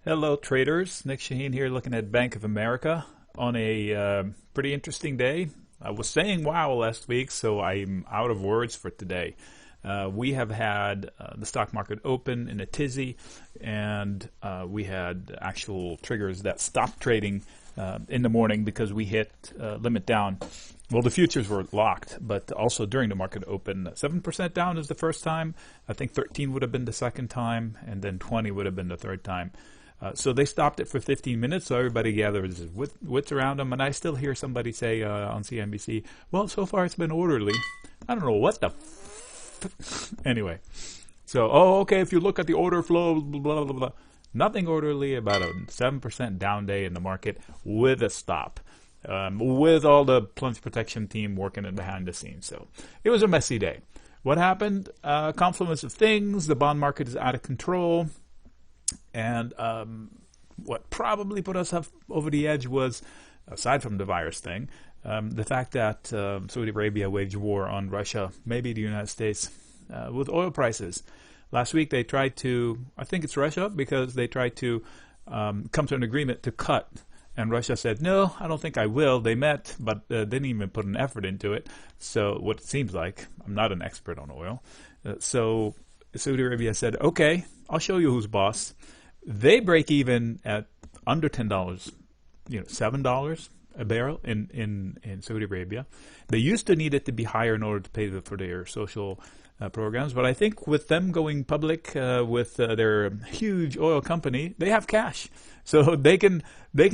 Hello traders, Nick Shaheen here looking at Bank of America on a pretty interesting day. I was saying wow last week, so I'm out of words for today. We have had the stock market open in a tizzy, and we had actual triggers that stopped trading in the morning because we hit limit down. Well, the futures were locked, but also during the market open, 7% down is the first time. I think 13 would have been the second time, and then 20 would have been the third time. So they stopped it for 15 minutes, so everybody gathers wits around them, and I still hear somebody say on CNBC, well, so far it's been orderly. I don't know what the anyway. So, okay, if you look at the order flow, blah, blah, blah, blah. Nothing orderly about a 7% down day in the market with a stop, with all the plunge protection team working in behind the scenes. So it was a messy day. What happened? Confluence of things. The bond market is out of control. And what probably put us up over the edge was, aside from the virus thing, the fact that Saudi Arabia waged war on Russia, maybe the United States, with oil prices. Last week they tried to, I think it's Russia, because they tried to come to an agreement to cut. And Russia said, no, I don't think I will. They met, but didn't even put an effort into it. So what it seems like, I'm not an expert on oil. So Saudi Arabia said, okay, I'll show you who's boss. They break even at under $10, $7 a barrel in Saudi Arabia. They used to need it to be higher in order to pay for their social programs, but I think with them going public with their huge oil company, they have cash, so they can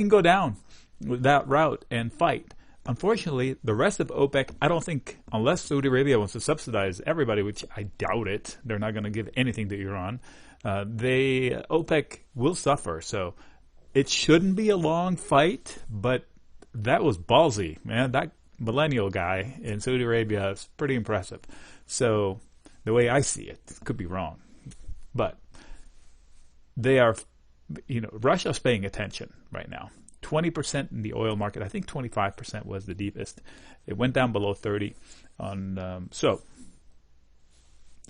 go down that route and fight. Unfortunately, the rest of OPEC, I don't think, unless Saudi Arabia wants to subsidize everybody, which I doubt it, they're not going to give anything to Iran. OPEC will suffer. So it shouldn't be a long fight, but that was ballsy, man. That millennial guy in Saudi Arabia is pretty impressive. So the way I see it, could be wrong, but they are, Russia's paying attention right now. 20% in the oil market. I think 25% was the deepest. It went down below 30 on, so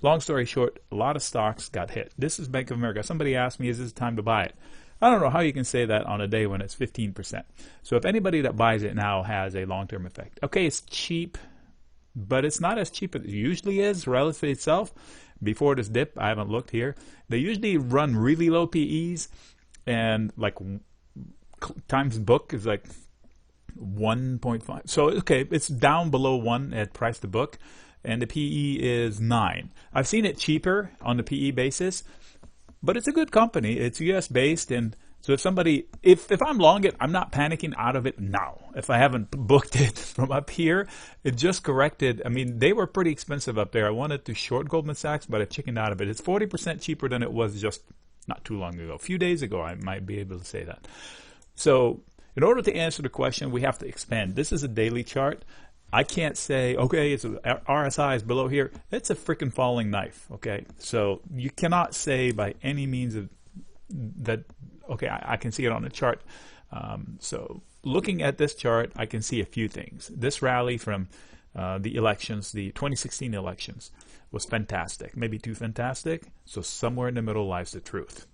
long story short, a lot of stocks got hit. This is Bank of America. Somebody asked me, is this time to buy it? I don't know how you can say that on a day when it's 15%. So if anybody that buys it now has a long-term effect. Okay, it's cheap, but it's not as cheap as it usually is relative to itself. Before this dip, I haven't looked here. They usually run really low PEs, and like times book is like 1.5. So, okay, it's down below 1 at price to book, and the PE is 9. I've seen it cheaper on the PE basis, but it's a good company. It's US based, and so if I'm long it, I'm not panicking out of it now. If I haven't booked it from up here, it just corrected. I mean, they were pretty expensive up there. I wanted to short Goldman Sachs, but I chickened out of it. It's 40% cheaper than it was just not too long ago. A few days ago, I might be able to say that. So in order to answer the question, we have to expand. This is a daily chart. I can't say, okay, it's RSI is below here. It's a freaking falling knife, okay? So you cannot say by any means that, okay, I can see it on the chart. So looking at this chart, I can see a few things. This rally from the elections, the 2016 elections, was fantastic. Maybe too fantastic. So somewhere in the middle lies the truth.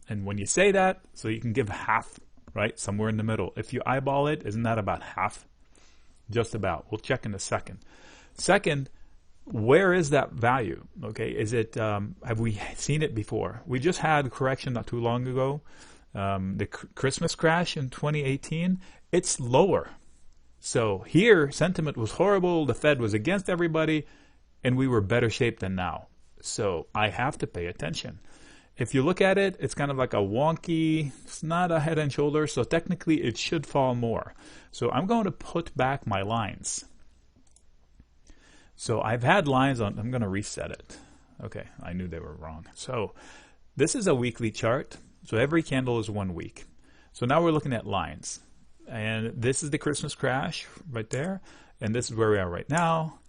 And when you say that, so you can give half, right? Somewhere in the middle. If you eyeball it, isn't that about half? Just about. We'll check in a second. Second, where is that value? Okay, is it? Have we seen it before? We just had a correction not too long ago. The Christmas crash in 2018. It's lower. So here, sentiment was horrible. The Fed was against everybody, and we were better shape than now. So I have to pay attention. If you look at it, it's kind of like a wonky, it's not a head and shoulders, so technically it should fall more. So I'm going to put back my lines. So I've had lines on, I'm going to reset it. Okay, I knew they were wrong. So this is a weekly chart. So every candle is 1 week. So now we're looking at lines. And this is the Christmas crash right there. And this is where we are right now.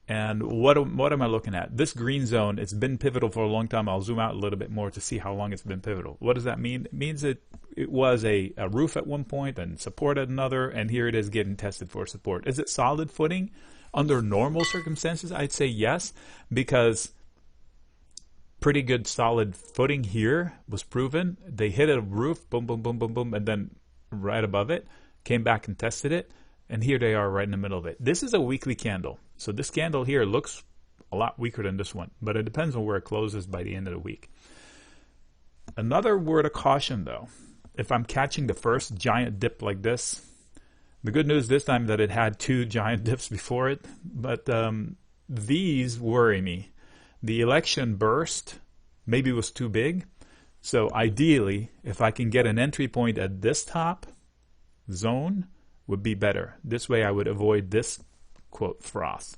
And what am I looking at? This green zone, it's been pivotal for a long time. I'll zoom out a little bit more to see how long it's been pivotal. What does that mean? It means it was a roof at one point and support at another, and here it is getting tested for support. Is it solid footing? Under normal circumstances, I'd say yes, because pretty good solid footing here was proven. They hit a roof, boom, boom, boom, boom, boom, and then right above it, came back and tested it, and here they are right in the middle of it. This is a weekly candle. So this candle here looks a lot weaker than this one, but it depends on where it closes by the end of the week. Another word of caution though, if I'm catching the first giant dip like this, the good news this time that it had 2 giant dips before it, but these worry me. The election burst maybe was too big. So ideally, if I can get an entry point at this top zone, would be better. This way I would avoid this, quote, froth.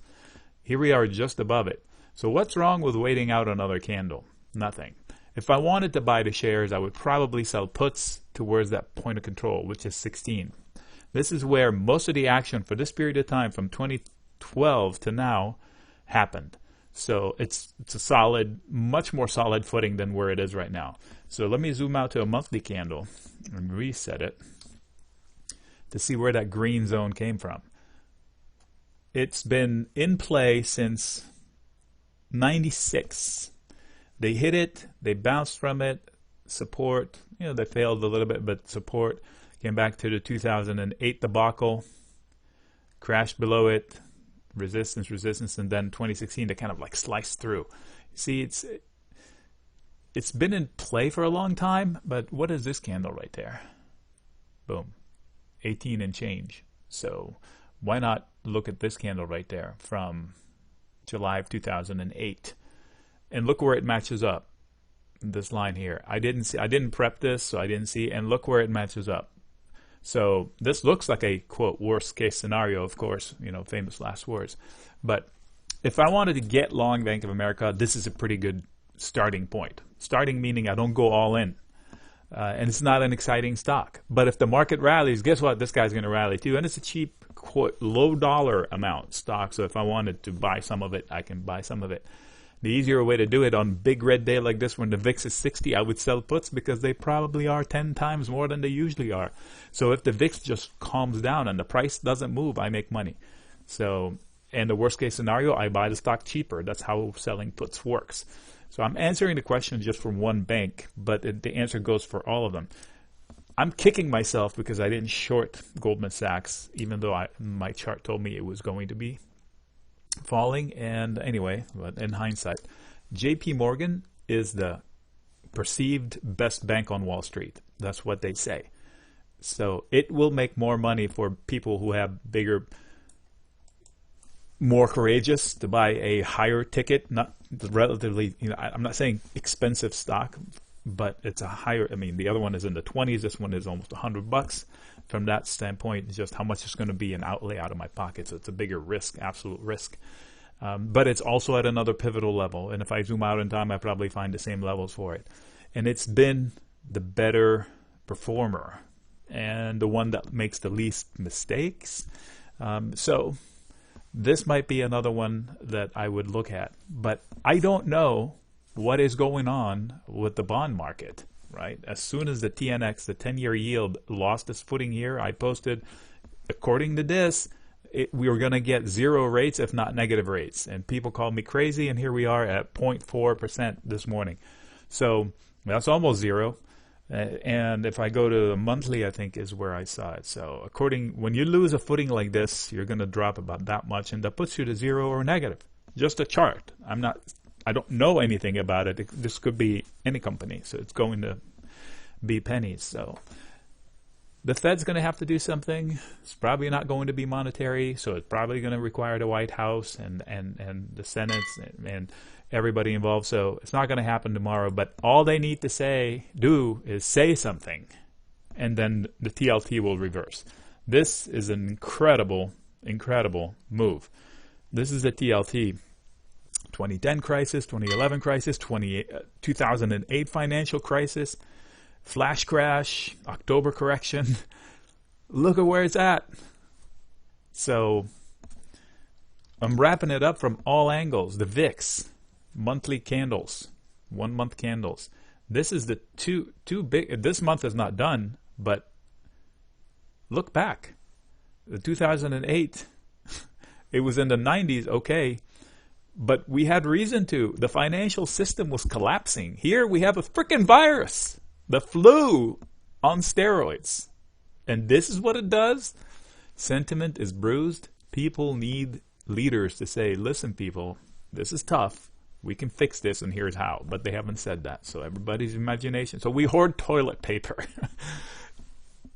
Here we are just above it. So what's wrong with waiting out another candle? Nothing. If I wanted to buy the shares, I would probably sell puts towards that point of control, which is 16. This is where most of the action for this period of time from 2012 to now happened. So it's a solid, much more solid footing than where it is right now. So let me zoom out to a monthly candle and reset it to see where that green zone came from. It's been in play since 96. They hit it, they bounced from it, support, they failed a little bit, but support, came back to the 2008 debacle, crashed below it, resistance, and then 2016 they kind of like sliced through. See, it's been in play for a long time, but what is this candle right there? Boom, 18 and change. So why not look at this candle right there from July of 2008 and look where it matches up. This line here, I didn't prep this, so I didn't see, and look where it matches up. So this looks like a, quote, worst case scenario, of course, famous last words. But if I wanted to get long Bank of America, this is a pretty good starting point. Starting meaning I don't go all in. And it's not an exciting stock. But if the market rallies, guess what? This guy's going to rally too. And it's a cheap, quote, low dollar amount stock. So if I wanted to buy some of it, I can buy some of it. The easier way to do it on big red day like this when the VIX is 60, I would sell puts because they probably are 10 times more than they usually are. So if the VIX just calms down and the price doesn't move, I make money. So, and the worst case scenario, I buy the stock cheaper. That's how selling puts works. So I'm answering the question just from one bank, but the answer goes for all of them. I'm kicking myself because I didn't short Goldman Sachs, even though my chart told me it was going to be falling. And anyway, but in hindsight, JP Morgan is the perceived best bank on Wall Street. That's what they say. So it will make more money for people who have bigger, more courageous to buy a higher ticket, not relatively, I'm not saying expensive stock, but it's a higher, the other one is in the 20s, this one is almost $100. From that standpoint, just how much is going to be an outlay out of my pocket. So it's a bigger risk, absolute risk. But it's also at another pivotal level. And if I zoom out in time, I probably find the same levels for it. And it's been the better performer and the one that makes the least mistakes. So this might be another one that I would look at. But I don't know what is going on with the bond market. Right? As soon as the TNX, the 10-year yield, lost its footing here, I posted, according to this, we were going to get 0 rates, if not negative rates. And people called me crazy, and here we are at 0.4% this morning. So that's almost 0. And if I go to the monthly, I think is where I saw it. So when you lose a footing like this, you're going to drop about that much, and that puts you to 0 or negative. Just a chart. I don't know anything about it. This could be any company, so it's going to be pennies. So the Fed's going to have to do something. It's probably not going to be monetary, so it's probably going to require the White House and the Senate and everybody involved. So it's not going to happen tomorrow, but all they need to do is say something, and then the TLT will reverse. This is an incredible move. This is the TLT. 2010 crisis, 2011 crisis, 2008 financial crisis, flash crash, October correction. Look at where it's at. So I'm wrapping it up from all angles. The VIX, monthly candles, 1 month candles. This is the two big. This month is not done, but look back. The 2008, it was in the 90s, okay. But we had reason to. The financial system was collapsing. Here we have a freaking virus, the flu on steroids. And this is what it does. Sentiment is bruised. People need leaders to say, listen, people, this is tough. We can fix this, and here's how. But they haven't said that. So everybody's imagination. So we hoard toilet paper.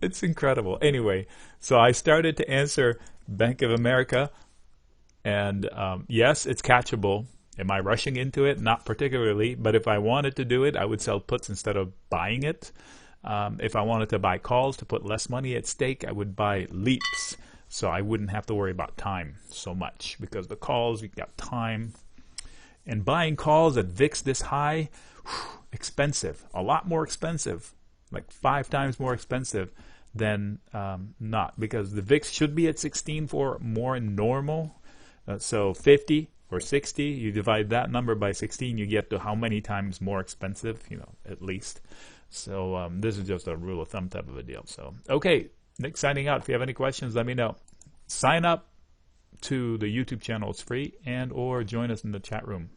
It's incredible. Anyway, so I started to answer Bank of America. And yes, it's catchable. Am I rushing into it? Not particularly. But if I wanted to do it, I would sell puts instead of buying it. If I wanted to buy calls to put less money at stake, I would buy leaps. So I wouldn't have to worry about time so much. Because the calls, you got time. And buying calls at VIX this high, expensive. A lot more expensive. Like 5 times more expensive than not. Because the VIX should be at 16 for more normal. So 50 or 60, you divide that number by 16, you get to how many times more expensive, at least. So this is just a rule of thumb type of a deal. So, okay, Nick signing out. If you have any questions, let me know. Sign up to the YouTube channel. It's free, and or join us in the chat room.